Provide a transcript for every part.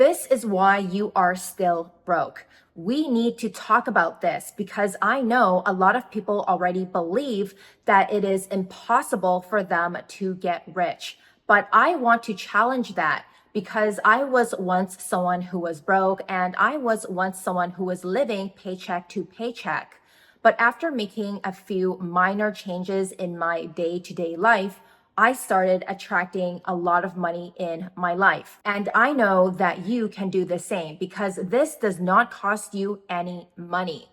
This is why you are still broke. We need to talk about this because I know a lot of people already believe that it is impossible for them to get rich. But I want to challenge that because I was once someone who was broke and I was once someone who was living paycheck to paycheck. But after making a few minor changes in my day-to-day life, I started attracting a lot of money in my life. And I know that you can do the same because this does not cost you any money.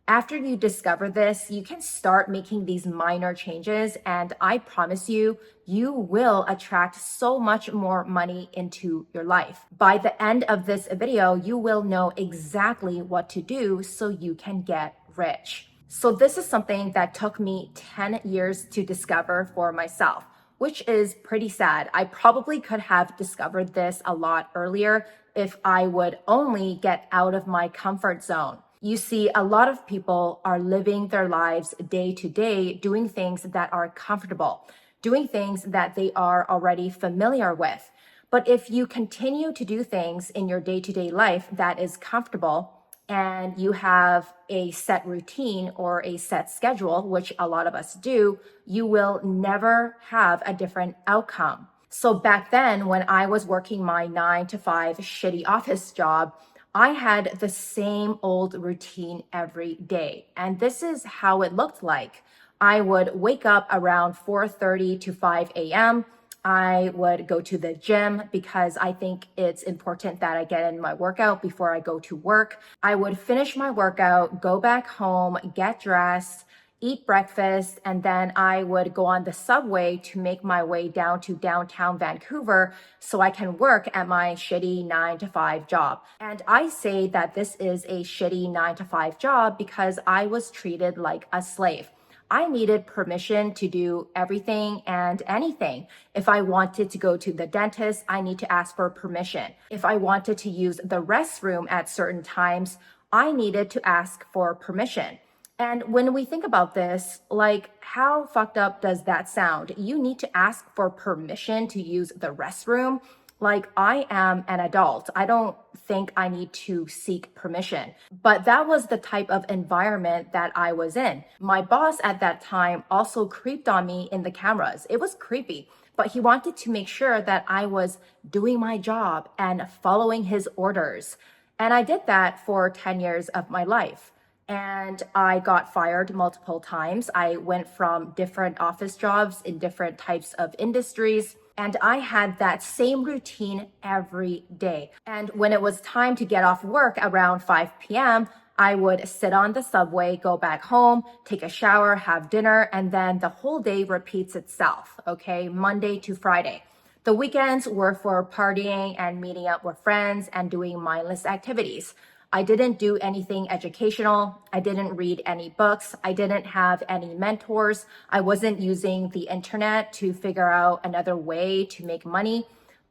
After you discover this, you can start making these minor changes, and I promise you, you will attract so much more money into your life. By the end of this video, you will know exactly what to do so you can get rich. So this is something that took me 10 years to discover for myself, which is pretty sad. I probably could have discovered this a lot earlier if I would only get out of my comfort zone. You see, a lot of people are living their lives day to day, doing things that are comfortable, doing things that they are already familiar with. But if you continue to do things in your day-to-day life that is comfortable, and you have a set routine or a set schedule, which a lot of us do, you will never have a different outcome. So back then, when I was working my 9 to 5 shitty office job, I had the same old routine every day. And this is how it looked like. I would wake up around 4:30 to 5 a.m. I would go to the gym because I think it's important that I get in my workout before I go to work. I would finish my workout, go back home, get dressed, eat breakfast, and then I would go on the subway to make my way down to downtown Vancouver so I can work at my shitty 9 to 5 job. And I say that this is a shitty 9 to 5 job because I was treated like a slave. I needed permission to do everything and anything. If I wanted to go to the dentist, I need to ask for permission. If I wanted to use the restroom at certain times, I needed to ask for permission. And when we think about this, like, how fucked up does that sound? You need to ask for permission to use the restroom. Like, I am an adult. I don't think I need to seek permission. But that was the type of environment that I was in. My boss at that time also creeped on me in the cameras. It was creepy, but he wanted to make sure that I was doing my job and following his orders. And I did that for 10 years of my life. And I got fired multiple times. I went from different office jobs in different types of industries. And I had that same routine every day. And when it was time to get off work around 5 p.m., I would sit on the subway, go back home, take a shower, have dinner, and then the whole day repeats itself, okay? Monday to Friday. The weekends were for partying and meeting up with friends and doing mindless activities. I didn't do anything educational. I didn't read any books. I didn't have any mentors. I wasn't using the internet to figure out another way to make money.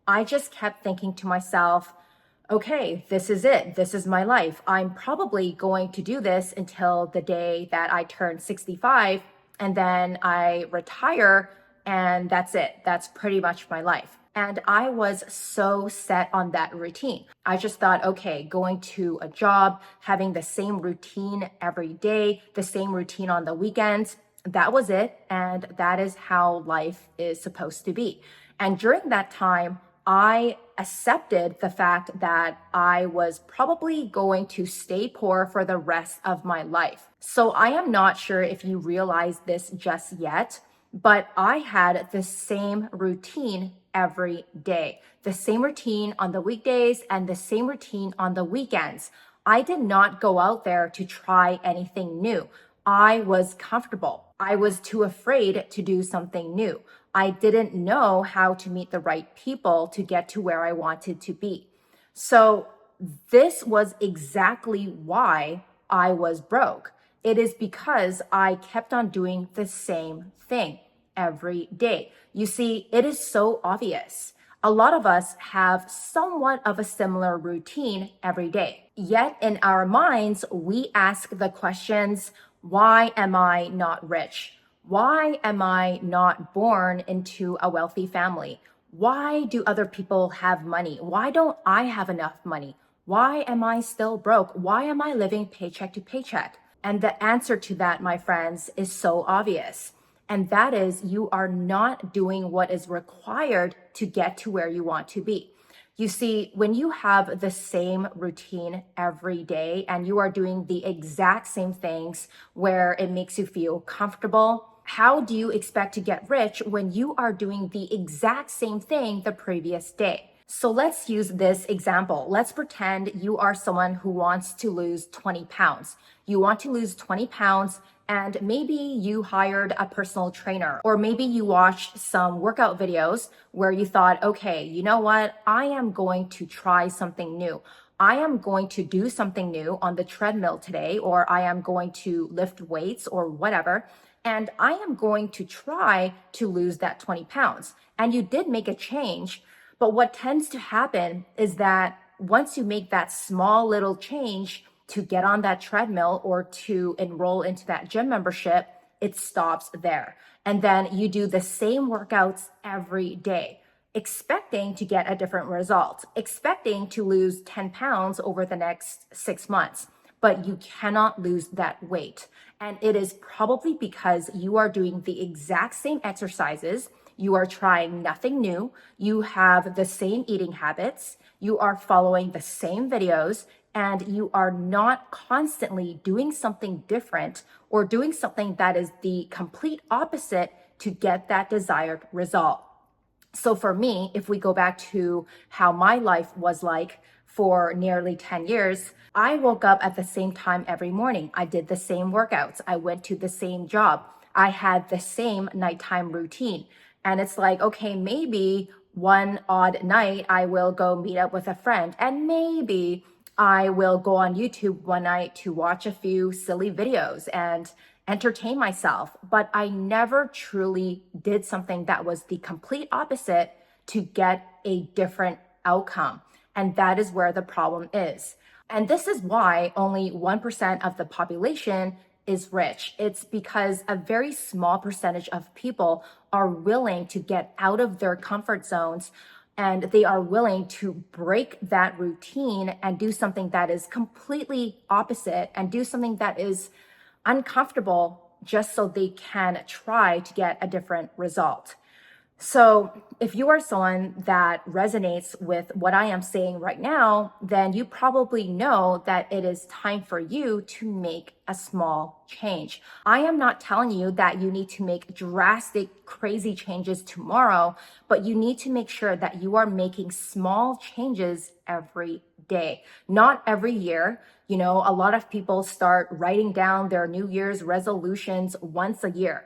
I just kept thinking to myself, okay, this is it. This is my life. I'm probably going to do this until the day that I turn 65 and then I retire, and that's it. That's pretty much my life. And I was so set on that routine. I just thought, okay, going to a job, having the same routine every day, the same routine on the weekends, that was it. And that is how life is supposed to be. And during that time, I accepted the fact that I was probably going to stay poor for the rest of my life. So I am not sure if you realize this just yet, but I had the same routine every day, the same routine on the weekdays and the same routine on the weekends. I did not go out there to try anything new. I was comfortable. I was too afraid to do something new. I didn't know how to meet the right people to get to where I wanted to be. So this was exactly why I was broke. It is because I kept on doing the same thing every day. You see, it is so obvious. A lot of us have somewhat of a similar routine every day. Yet in our minds, we ask the questions, why am I not rich? Why am I not born into a wealthy family? Why do other people have money? Why don't I have enough money? Why am I still broke? Why am I living paycheck to paycheck? And the answer to that, my friends, is so obvious. And that is you are not doing what is required to get to where you want to be. You see, when you have the same routine every day and you are doing the exact same things where it makes you feel comfortable, how do you expect to get rich when you are doing the exact same thing the previous day? So let's use this example. Let's pretend you are someone who wants to lose 20 pounds. You want to lose 20 pounds and maybe you hired a personal trainer, or maybe you watched some workout videos where you thought, okay, you know what? I am going to try something new. I am going to do something new on the treadmill today, or I am going to lift weights or whatever. And I am going to try to lose that 20 pounds. And you did make a change. But what tends to happen is that once you make that small little change to get on that treadmill or to enroll into that gym membership, it stops there. And then you do the same workouts every day, expecting to get a different result, expecting to lose 10 pounds over the next 6 months. But you cannot lose that weight. And it is probably because you are doing the exact same exercises. You are trying nothing new. You have the same eating habits. You are following the same videos, and you are not constantly doing something different or doing something that is the complete opposite to get that desired result. So for me, if we go back to how my life was like for nearly 10 years, I woke up at the same time every morning. I did the same workouts. I went to the same job. I had the same nighttime routine. And it's like, okay, maybe one odd night I will go meet up with a friend, and maybe I will go on YouTube one night to watch a few silly videos and entertain myself. But I never truly did something that was the complete opposite to get a different outcome. And that is where the problem is. And this is why only 1% of the population is rich. It's because a very small percentage of people are willing to get out of their comfort zones, and they are willing to break that routine and do something that is completely opposite and do something that is uncomfortable just so they can try to get a different result. So if you are someone that resonates with what I am saying right now, then you probably know that it is time for you to make a small change. I am not telling you that you need to make drastic, crazy changes tomorrow, but you need to make sure that you are making small changes every day, not every year. You know, a lot of people start writing down their New Year's resolutions once a year.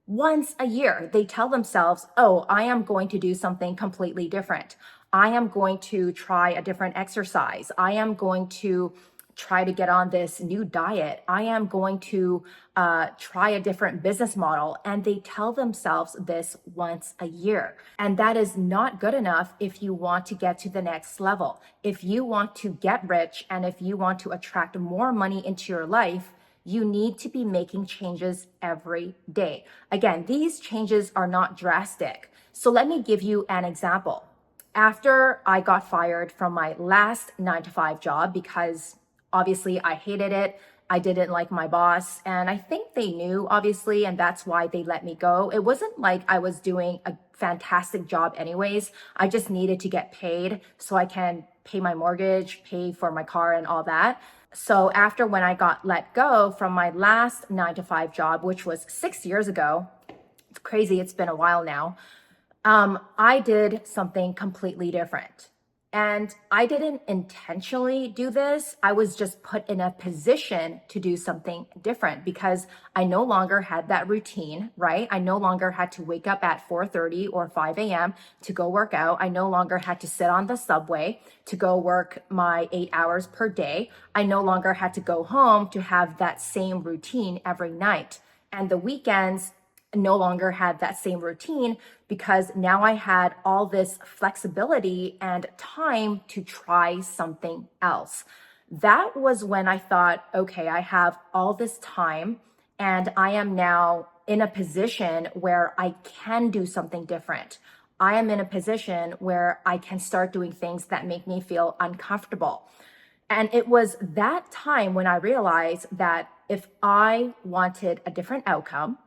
Once a year, they tell themselves, oh, I am going to do something completely different. I am going to try a different exercise. I am going to try to get on this new diet. I am going to try a different business model. And they tell themselves this once a year. And that is not good enough if you want to get to the next level. If you want to get rich and if you want to attract more money into your life, you need to be making changes every day. Again, these changes are not drastic. So let me give you an example. After I got fired from my last 9 to 5 job, because obviously I hated it, I didn't like my boss, and I think they knew, obviously, and that's why they let me go. It wasn't like I was doing a fantastic job anyways. I just needed to get paid so I can pay my mortgage, pay for my car and all that. So after when I got let go from my last 9 to 5 job, which was 6 years ago, it's crazy, it's been a while now, I did something completely different. And I didn't intentionally do this. I was just put in a position to do something different because I no longer had that routine, right? I no longer had to wake up at 4:30 or 5 a.m. to go work out. I no longer had to sit on the subway to go work my 8 hours per day. I no longer had to go home to have that same routine every night. And the weekends no longer had that same routine because now I had all this flexibility and time to try something else. That was when I thought, okay, I have all this time and I am now in a position where I can do something different. I am in a position where I can start doing things that make me feel uncomfortable. And it was that time when I realized that if I wanted a different outcome,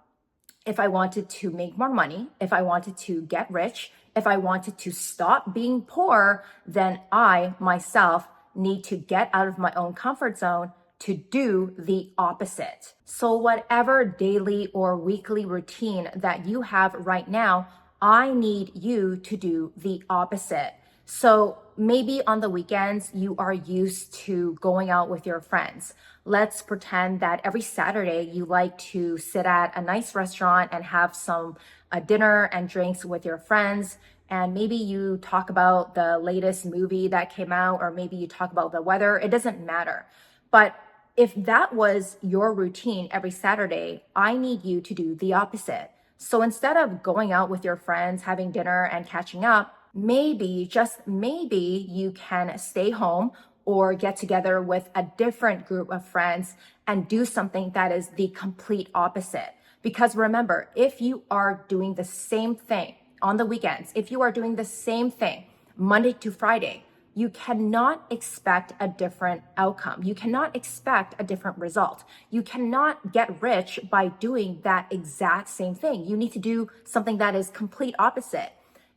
if I wanted to make more money, if I wanted to get rich, if I wanted to stop being poor, then I myself need to get out of my own comfort zone to do the opposite. So, whatever daily or weekly routine that you have right now, I need you to do the opposite. So maybe on the weekends, you are used to going out with your friends. Let's pretend that every Saturday you like to sit at a nice restaurant and have some dinner and drinks with your friends. And maybe you talk about the latest movie that came out, or maybe you talk about the weather. It doesn't matter. But if that was your routine every Saturday, I need you to do the opposite. So instead of going out with your friends, having dinner and catching up, maybe, just maybe, you can stay home or get together with a different group of friends and do something that is the complete opposite. Because remember, if you are doing the same thing on the weekends, if you are doing the same thing Monday to Friday, you cannot expect a different outcome. You cannot expect a different result. You cannot get rich by doing that exact same thing. You need to do something that is complete opposite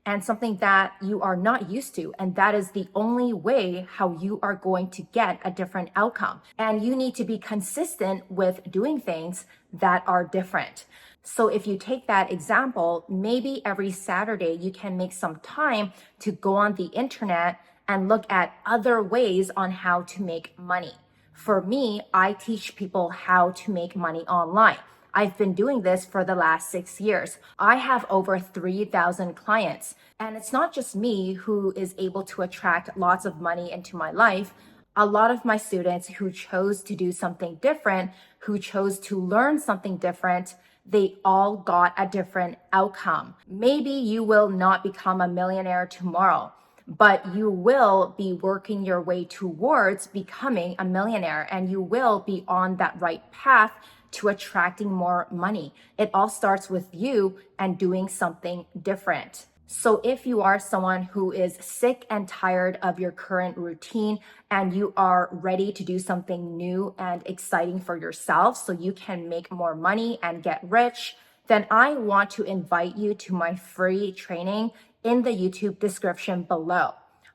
and something that you are not used to. And that is the only way how you are going to get a different outcome. And you need to be consistent with doing things that are different. So if you take that example, maybe every Saturday you can make some time to go on the internet and look at other ways on how to make money. For me, I teach people how to make money online. I've been doing this for the last 6 years. I have over 3,000 clients. And it's not just me who is able to attract lots of money into my life. A lot of my students who chose to do something different, who chose to learn something different, they all got a different outcome. Maybe you will not become a millionaire tomorrow, but you will be working your way towards becoming a millionaire, and you will be on that right path to attracting more money. It all starts with you and doing something different. So if you are someone who is sick and tired of your current routine and you are ready to do something new and exciting for yourself so you can make more money and get rich, then I want to invite you to my free training in the YouTube description below.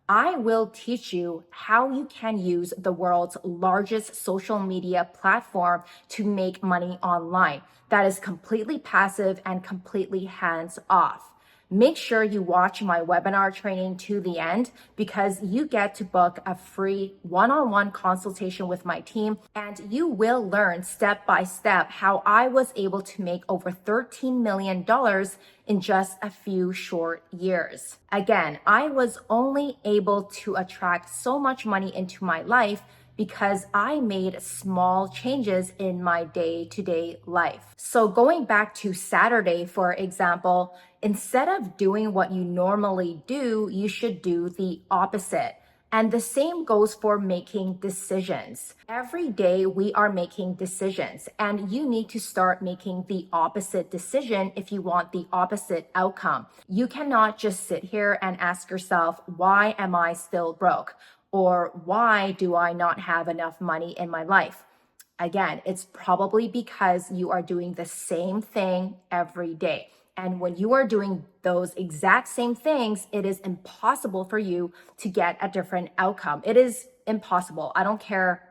I will teach you how you can use the world's largest social media platform to make money online. That is completely passive and completely hands off. Make sure you watch my webinar training to the end because you get to book a free one-on-one consultation with my team, and you will learn step by step how I was able to make over $13 million in just a few short years. Again, I was only able to attract so much money into my life because I made small changes in my day-to-day life. So going back to Saturday, for example, instead of doing what you normally do, you should do the opposite. And the same goes for making decisions. Every day we are making decisions, and you need to start making the opposite decision if you want the opposite outcome. You cannot just sit here and ask yourself, why am I still broke? Or why do I not have enough money in my life? Again, it's probably because you are doing the same thing every day. And when you are doing those exact same things, it is impossible for you to get a different outcome. It is impossible. I don't care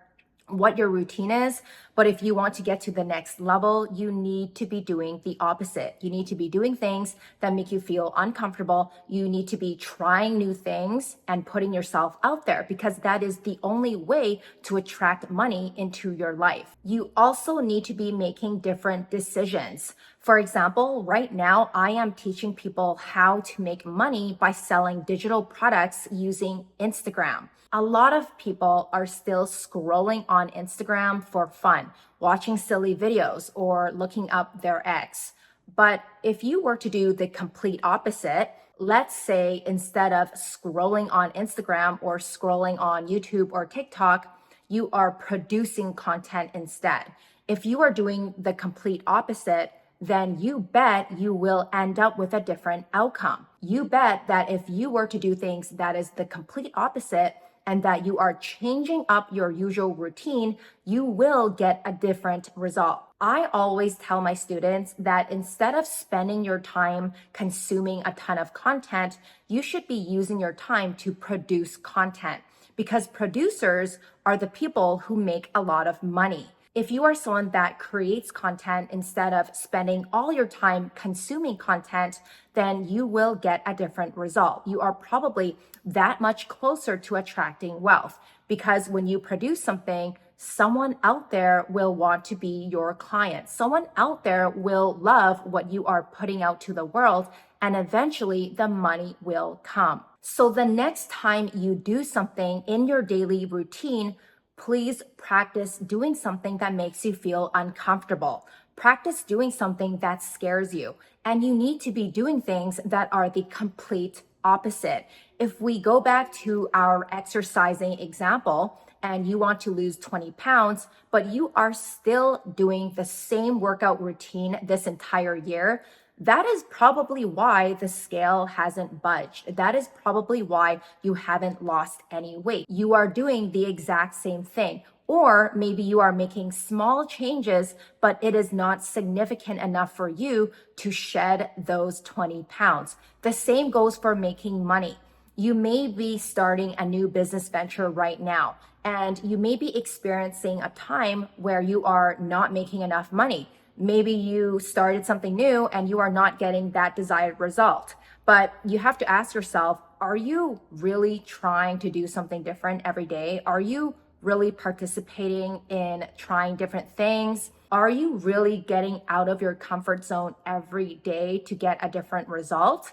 what your routine is, but if you want to get to the next level, you need to be doing the opposite. You need to be doing things that make you feel uncomfortable. You need to be trying new things and putting yourself out there because that is the only way to attract money into your life. You also need to be making different decisions. For example, right now, I am teaching people how to make money by selling digital products using Instagram. A lot of people are still scrolling on Instagram for fun, watching silly videos or looking up their ex. But if you were to do the complete opposite, let's say instead of scrolling on Instagram or scrolling on YouTube or TikTok, you are producing content instead. If you are doing the complete opposite, then you bet you will end up with a different outcome. You bet that if you were to do things that is the complete opposite, and that you are changing up your usual routine, you will get a different result. I always tell my students that instead of spending your time consuming a ton of content, you should be using your time to produce content, because producers are the people who make a lot of money. If you are someone that creates content instead of spending all your time consuming content, then you will get a different result. You are probably that much closer to attracting wealth, because when you produce something, someone out there will want to be your client. Someone out there will love what you are putting out to the world, and eventually the money will come. So the next time you do something in your daily routine, please practice doing something that makes you feel uncomfortable. Practice doing something that scares you. And you need to be doing things that are the complete opposite. If we go back to our exercising example, and you want to lose 20 pounds, but you are still doing the same workout routine this entire year, that is probably why the scale hasn't budged. That is probably why you haven't lost any weight. You are doing the exact same thing. Or maybe you are making small changes, but it is not significant enough for you to shed those 20 pounds. The same goes for making money. You may be starting a new business venture right now, and you may be experiencing a time where you are not making enough money. Maybe you started something new and you are not getting that desired result. But you have to ask yourself, are you really trying to do something different every day? Are you really participating in trying different things? Are you really getting out of your comfort zone every day to get a different result?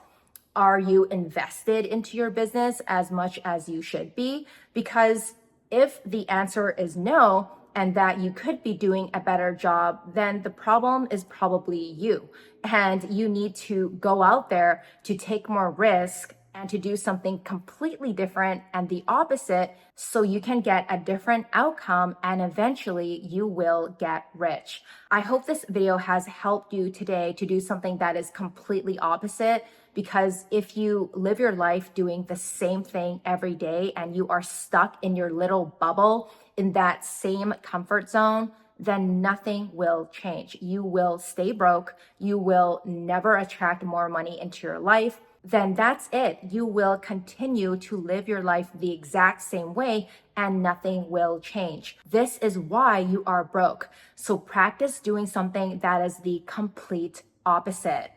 Are you invested into your business as much as you should be? Because if the answer is no, and that you could be doing a better job, then the problem is probably you. And you need to go out there to take more risk and to do something completely different and the opposite, so you can get a different outcome and eventually you will get rich. I hope this video has helped you today to do something that is completely opposite, because if you live your life doing the same thing every day and you are stuck in your little bubble in that same comfort zone, then nothing will change. You will stay broke. You will never attract more money into your life. Then that's it. You will continue to live your life the exact same way and nothing will change. This is why you are broke. So practice doing something that is the complete opposite.